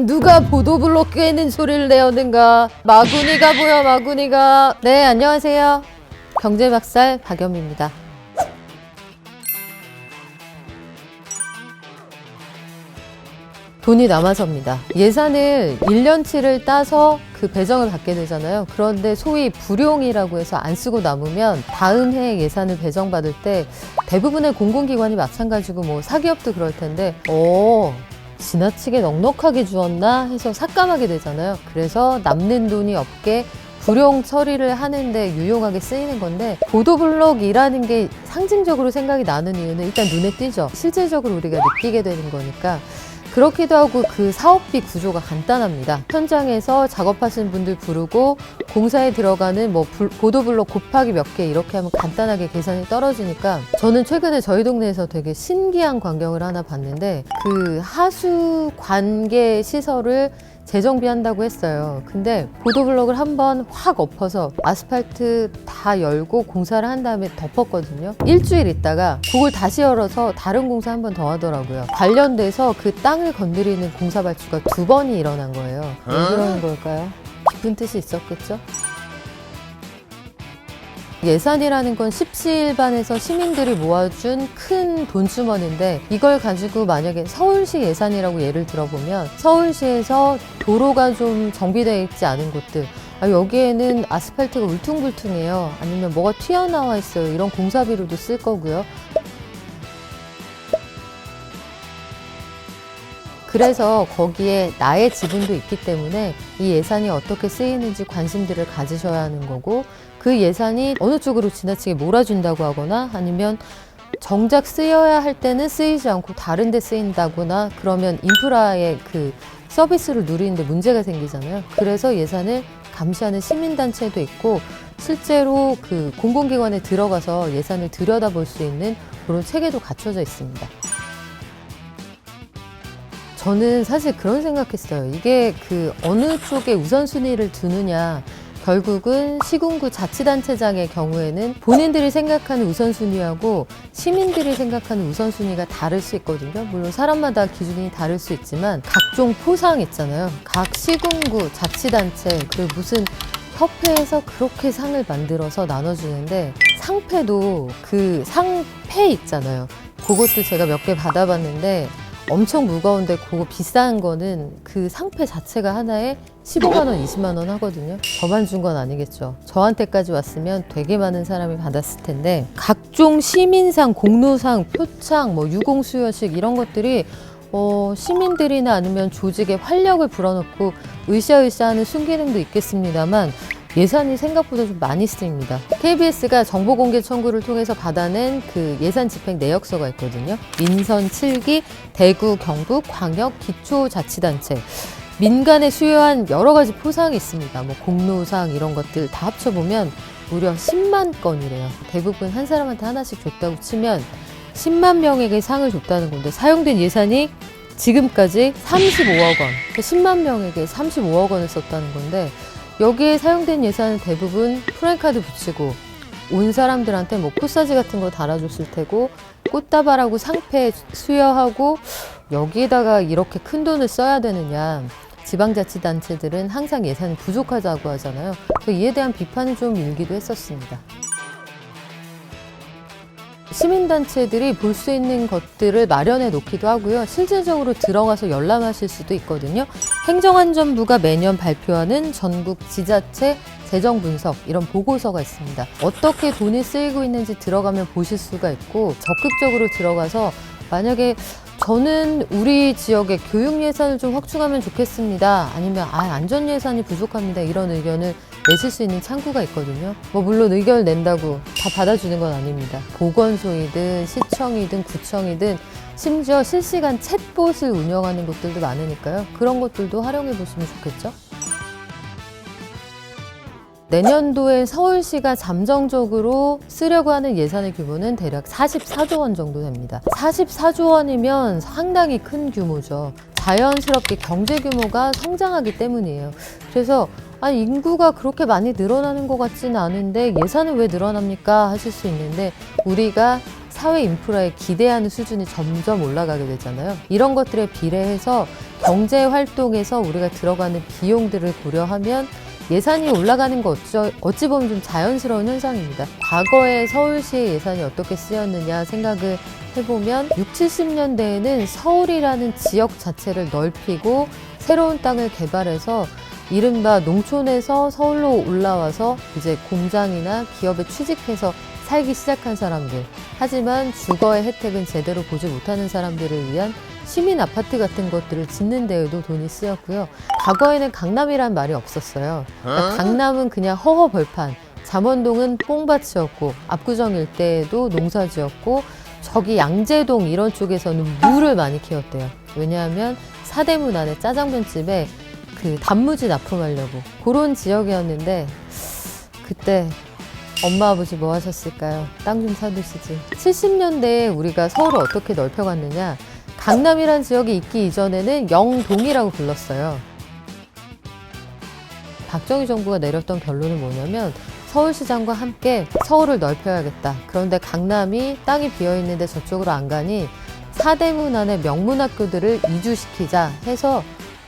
누가 보도블록 꿰는 소리를 내었는가. 마구니가 보여, 마구니가. 네, 안녕하세요. 경제박살 박연미입니다. 돈이 남아서입니다. 예산을 1년치를 따서 그 배정을 받게 되잖아요. 그런데 소위 불용이라고 해서 안 쓰고 남으면 다음 해 예산을 배정받을 때 대부분의 공공기관이 마찬가지고 뭐 사기업도 그럴 텐데 지나치게 넉넉하게 주었나 해서 삭감하게 되잖아요. 그래서 남는 돈이 없게 불용 처리를 하는데 유용하게 쓰이는 건데, 보도블록이라는 게 상징적으로 생각이 나는 이유는 일단 눈에 띄죠. 실질적으로 우리가 느끼게 되는 거니까. 그렇기도 하고 그 사업비 구조가 간단합니다. 현장에서 작업하시는 분들 부르고 공사에 들어가는 뭐 보도블록 곱하기 몇 개 이렇게 하면 간단하게 계산이 떨어지니까, 저는 최근에 저희 동네에서 되게 신기한 광경을 하나 봤는데, 그 하수 관계 시설을 재정비한다고 했어요. 근데 보도블록을 한번 확 엎어서 아스팔트 다 열고 공사를 한 다음에 덮었거든요. 일주일 있다가 그걸 다시 열어서 다른 공사 한 번 더 하더라고요. 관련돼서 그 땅을 건드리는 공사 발주가 2번이 일어난 거예요. 왜 그러는 걸까요? 깊은 뜻이 있었겠죠? 예산이라는 건 십시일반에서 시민들이 모아준 큰 돈주머니인데, 이걸 가지고 만약에 서울시 예산이라고 예를 들어보면 서울시에서 도로가 좀 정비되어 있지 않은 곳들, 여기에는 아스팔트가 울퉁불퉁해요, 아니면 뭐가 튀어나와 있어요, 이런 공사비로도 쓸 거고요. 그래서 거기에 나의 지분도 있기 때문에 이 예산이 어떻게 쓰이는지 관심들을 가지셔야 하는 거고, 그 예산이 어느 쪽으로 지나치게 몰아준다고 하거나 아니면 정작 쓰여야 할 때는 쓰이지 않고 다른 데 쓰인다거나 그러면 인프라의 그 서비스를 누리는데 문제가 생기잖아요. 그래서 예산을 감시하는 시민단체도 있고, 실제로 그 공공기관에 들어가서 예산을 들여다볼 수 있는 그런 체계도 갖춰져 있습니다. 저는 사실 그런 생각했어요. 이게 그 어느 쪽에 우선순위를 두느냐, 결국은 시군구 자치단체장의 경우에는 본인들이 생각하는 우선순위하고 시민들이 생각하는 우선순위가 다를 수 있거든요. 물론 사람마다 기준이 다를 수 있지만 각종 포상 있잖아요. 각 시군구 자치단체 그 무슨 협회에서 그렇게 상을 만들어서 나눠주는데, 상패도 그 상패 있잖아요. 그것도 제가 몇 개 받아봤는데 엄청 무거운데 그거 비싼 거는 그 상패 자체가 하나에 15만 원, 20만 원 하거든요. 저만 준 건 아니겠죠. 저한테까지 왔으면 되게 많은 사람이 받았을 텐데, 각종 시민상, 공로상, 표창, 뭐 유공수여식 이런 것들이 시민들이나 아니면 조직의 활력을 불어넣고 으쌰으쌰하는 순기능도 있겠습니다만 예산이 생각보다 좀 많이 쓰입니다. KBS가 정보공개 청구를 통해서 받아낸 그 예산 집행 내역서가 있거든요. 민선 7기 대구, 경북, 광역, 기초자치단체. 민간에 수여한 여러 가지 포상이 있습니다. 뭐 공로상 이런 것들 다 합쳐보면 무려 10만 건이래요. 대부분 한 사람한테 하나씩 줬다고 치면 10만 명에게 상을 줬다는 건데, 사용된 예산이 지금까지 35억 원. 10만 명에게 35억 원을 썼다는 건데, 여기에 사용된 예산은 대부분 프랜카드 붙이고 온 사람들한테 뭐 코사지 같은 거 달아줬을 테고, 꽃다발하고 상패 수여하고, 여기에다가 이렇게 큰 돈을 써야 되느냐. 지방자치단체들은 항상 예산이 부족하다고 하잖아요. 그래서 이에 대한 비판이 좀 일기도 했었습니다. 시민단체들이 볼 수 있는 것들을 마련해 놓기도 하고요. 실질적으로 들어가서 열람하실 수도 있거든요. 행정안전부가 매년 발표하는 전국 지자체 재정 분석, 이런 보고서가 있습니다. 어떻게 돈이 쓰이고 있는지 들어가면 보실 수가 있고, 적극적으로 들어가서 만약에 저는 우리 지역의 교육 예산을 좀 확충하면 좋겠습니다, 아니면 안전 예산이 부족합니다, 이런 의견을 내실 수 있는 창구가 있거든요. 뭐 물론 의견을 낸다고 다 받아주는 건 아닙니다. 보건소이든 시청이든 구청이든 심지어 실시간 챗봇을 운영하는 곳들도 많으니까요. 그런 것들도 활용해 보시면 좋겠죠. 내년도에 서울시가 잠정적으로 쓰려고 하는 예산의 규모는 대략 44조 원 정도 됩니다. 44조 원이면 상당히 큰 규모죠. 자연스럽게 경제 규모가 성장하기 때문이에요. 그래서 인구가 그렇게 많이 늘어나는 것 같지는 않은데 예산은 왜 늘어납니까? 하실 수 있는데, 우리가 사회 인프라에 기대하는 수준이 점점 올라가게 되잖아요. 이런 것들에 비례해서 경제 활동에서 우리가 들어가는 비용들을 고려하면 예산이 올라가는 거 어찌 보면 좀 자연스러운 현상입니다. 과거에 서울시의 예산이 어떻게 쓰였느냐 생각을 해보면 60, 70년대에는 서울이라는 지역 자체를 넓히고 새로운 땅을 개발해서 이른바 농촌에서 서울로 올라와서 이제 공장이나 기업에 취직해서 살기 시작한 사람들. 하지만 주거의 혜택은 제대로 보지 못하는 사람들을 위한 시민 아파트 같은 것들을 짓는 데에도 돈이 쓰였고요. 과거에는 강남이란 말이 없었어요. 그러니까 강남은 그냥 허허벌판, 잠원동은 뽕밭이었고 압구정 일대에도 농사지었고 저기 양재동 이런 쪽에서는 무를 많이 키웠대요. 왜냐하면 사대문 안에 짜장면집에 그 단무지 납품하려고 그런 지역이었는데 그때 엄마 아버지 뭐 하셨을까요? 땅 좀 사두시지. 70년대에 우리가 서울을 어떻게 넓혀갔느냐. 강남이란 지역이 있기 이전에는 영동이라고 불렀어요. 박정희 정부가 내렸던 결론은 뭐냐면 서울시장과 함께 서울을 넓혀야겠다. 그런데 강남이 땅이 비어있는데 저쪽으로 안 가니 사대문 안에 명문학교들을 이주시키자 해서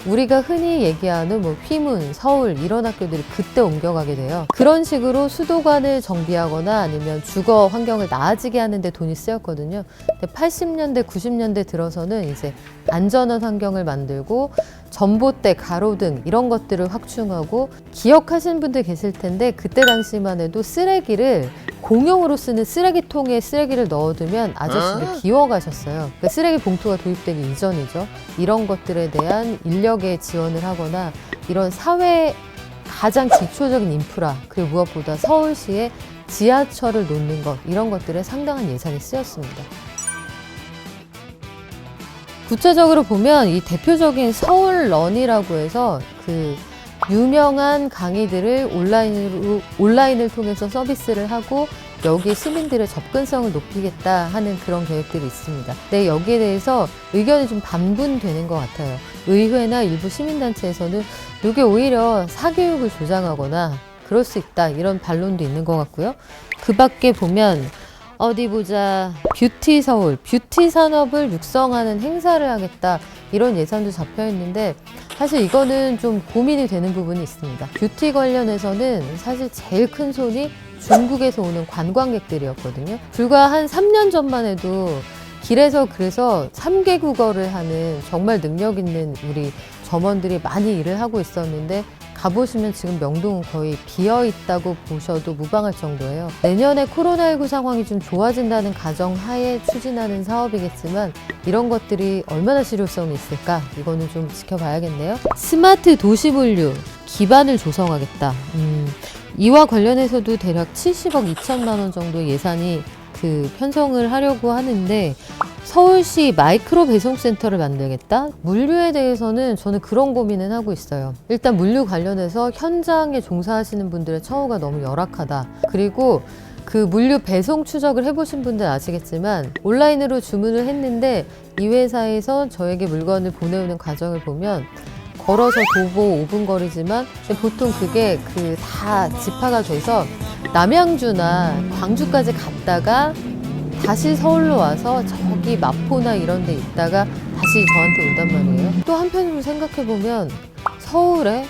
우리가 흔히 얘기하는 뭐 휘문, 서울 이런 학교들이 그때 옮겨가게 돼요. 그런 식으로 수도관을 정비하거나 아니면 주거 환경을 나아지게 하는 데 돈이 쓰였거든요. 근데 80년대, 90년대 들어서는 이제 안전한 환경을 만들고 전봇대, 가로등 이런 것들을 확충하고 기억하시는 분들 계실 텐데 그때 당시만 해도 쓰레기를 공용으로 쓰는 쓰레기통에 쓰레기를 넣어두면 아저씨들 기어가셨어요. 그러니까 쓰레기 봉투가 도입되기 이전이죠. 이런 것들에 대한 인력의 지원을 하거나 이런 사회 가장 기초적인 인프라 그리고 무엇보다 서울시에 지하철을 놓는 것 이런 것들에 상당한 예산이 쓰였습니다. 구체적으로 보면 이 대표적인 서울런이라고 해서 그 유명한 강의들을 온라인을 통해서 서비스를 하고 여기 시민들의 접근성을 높이겠다 하는 그런 계획들이 있습니다. 근데 여기에 대해서 의견이 좀 반분되는 것 같아요. 의회나 일부 시민단체에서는 이게 오히려 사교육을 조장하거나 그럴 수 있다 이런 반론도 있는 것 같고요. 그 밖에 보면 어디 보자. 뷰티 서울, 뷰티 산업을 육성하는 행사를 하겠다. 이런 예산도 잡혀 있는데 사실 이거는 좀 고민이 되는 부분이 있습니다. 뷰티 관련해서는 사실 제일 큰 손이 중국에서 오는 관광객들이었거든요. 불과 한 3년 전만 해도 길에서 그래서 3개 국어를 하는 정말 능력 있는 우리 점원들이 많이 일을 하고 있었는데 가보시면 지금 명동은 거의 비어있다고 보셔도 무방할 정도예요. 내년에 코로나19 상황이 좀 좋아진다는 가정하에 추진하는 사업이겠지만 이런 것들이 얼마나 실효성이 있을까? 이거는 좀 지켜봐야겠네요. 스마트 도시 분류 기반을 조성하겠다. 이와 관련해서도 대략 70억 2천만 원 정도 예산이 편성을 하려고 하는데 서울시 마이크로 배송센터를 만들겠다? 물류에 대해서는 저는 그런 고민은 하고 있어요. 일단 물류 관련해서 현장에 종사하시는 분들의 처우가 너무 열악하다. 그리고 그 물류 배송 추적을 해보신 분들 아시겠지만 온라인으로 주문을 했는데 이 회사에서 저에게 물건을 보내오는 과정을 보면 걸어서 도보 5분 거리지만 보통 그게 다 집화가 돼서 남양주나 광주까지 갔다가 다시 서울로 와서 저기 마포나 이런 데 있다가 다시 저한테 온단 말이에요. 또 한편으로 생각해보면 서울에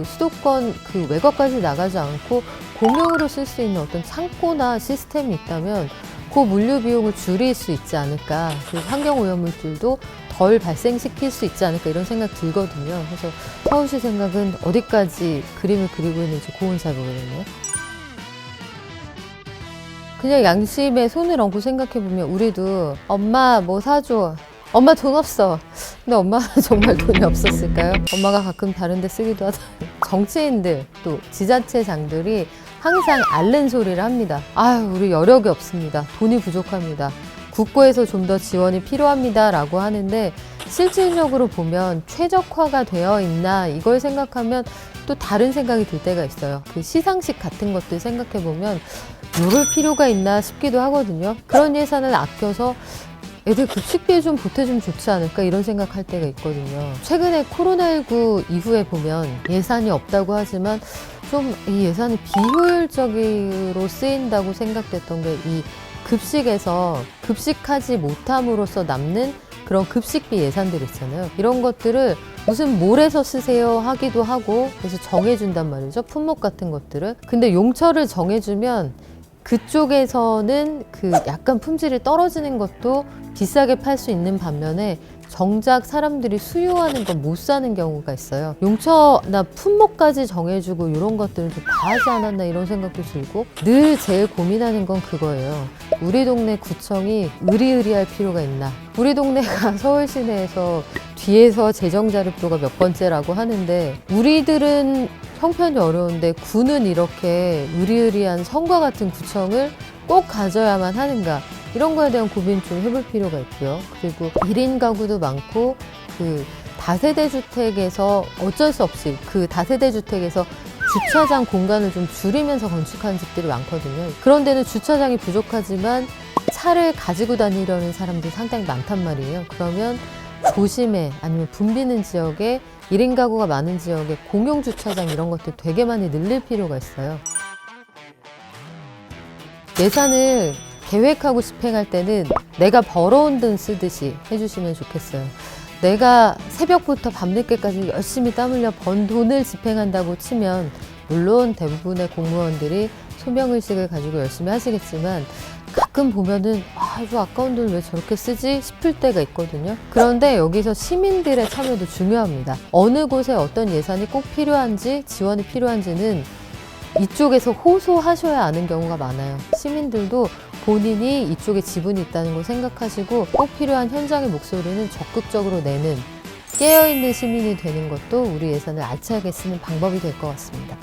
수도권 외곽까지 나가지 않고 공용으로 쓸 수 있는 어떤 창고나 시스템이 있다면 그 물류 비용을 줄일 수 있지 않을까. 환경 오염물질도 덜 발생시킬 수 있지 않을까 이런 생각 들거든요. 그래서 서울시 생각은 어디까지 그림을 그리고 있는지 그건 잘 모르겠네요. 그냥 양심에 손을 얹고 생각해보면 우리도 엄마 뭐 사줘. 엄마 돈 없어. 근데 엄마는 정말 돈이 없었을까요? 엄마가 가끔 다른 데 쓰기도 하다. 정치인들 또 지자체장들이 항상 앓는 소리를 합니다. 아유 우리 여력이 없습니다. 돈이 부족합니다. 국고에서 좀 더 지원이 필요합니다 라고 하는데 실질적으로 보면 최적화가 되어 있나 이걸 생각하면 또 다른 생각이 들 때가 있어요. 시상식 같은 것들 생각해보면 이럴 필요가 있나 싶기도 하거든요. 그런 예산을 아껴서 애들 급식비 좀 보태주면 좋지 않을까 이런 생각할 때가 있거든요. 최근에 코로나19 이후에 보면 예산이 없다고 하지만 좀 이 예산이 비효율적으로 쓰인다고 생각됐던 게 이 급식에서 급식하지 못함으로써 남는 그런 급식비 예산들 있잖아요. 이런 것들을 무슨 몰에서 쓰세요 하기도 하고 그래서 정해준단 말이죠. 품목 같은 것들을. 근데 용처를 정해주면 그쪽에서는 그 약간 품질이 떨어지는 것도 비싸게 팔 수 있는 반면에 정작 사람들이 수요하는 건 못 사는 경우가 있어요. 용처나 품목까지 정해주고 이런 것들은 좀 과하지 않았나 이런 생각도 들고 늘 제일 고민하는 건 그거예요. 우리 동네 구청이 의리의리할 필요가 있나? 우리 동네가 서울 시내에서 뒤에서 재정자립도가 몇 번째라고 하는데 우리들은 형편이 어려운데 구는 이렇게 의리의리한 성과 같은 구청을 꼭 가져야만 하는가? 이런 거에 대한 고민 좀 해볼 필요가 있고요. 그리고 1인 가구도 많고 그 다세대 주택에서 어쩔 수 없이 그 다세대 주택에서 주차장 공간을 좀 줄이면서 건축한 집들이 많거든요. 그런 데는 주차장이 부족하지만 차를 가지고 다니려는 사람들이 상당히 많단 말이에요. 그러면 도심에 아니면 붐비는 지역에 1인 가구가 많은 지역에 공용 주차장 이런 것들 되게 많이 늘릴 필요가 있어요. 예산을 계획하고 집행할 때는 내가 벌어온 돈 쓰듯이 해주시면 좋겠어요. 내가 새벽부터 밤늦게까지 열심히 땀 흘려 번 돈을 집행한다고 치면 물론 대부분의 공무원들이 소명의식을 가지고 열심히 하시겠지만 가끔 보면은 아주 아까운 돈을 왜 저렇게 쓰지 싶을 때가 있거든요. 그런데 여기서 시민들의 참여도 중요합니다. 어느 곳에 어떤 예산이 꼭 필요한지 지원이 필요한지는 이쪽에서 호소하셔야 아는 경우가 많아요. 시민들도 본인이 이쪽에 지분이 있다는 걸 생각하시고 꼭 필요한 현장의 목소리는 적극적으로 내는 깨어있는 시민이 되는 것도 우리 예산을 알차게 쓰는 방법이 될 것 같습니다.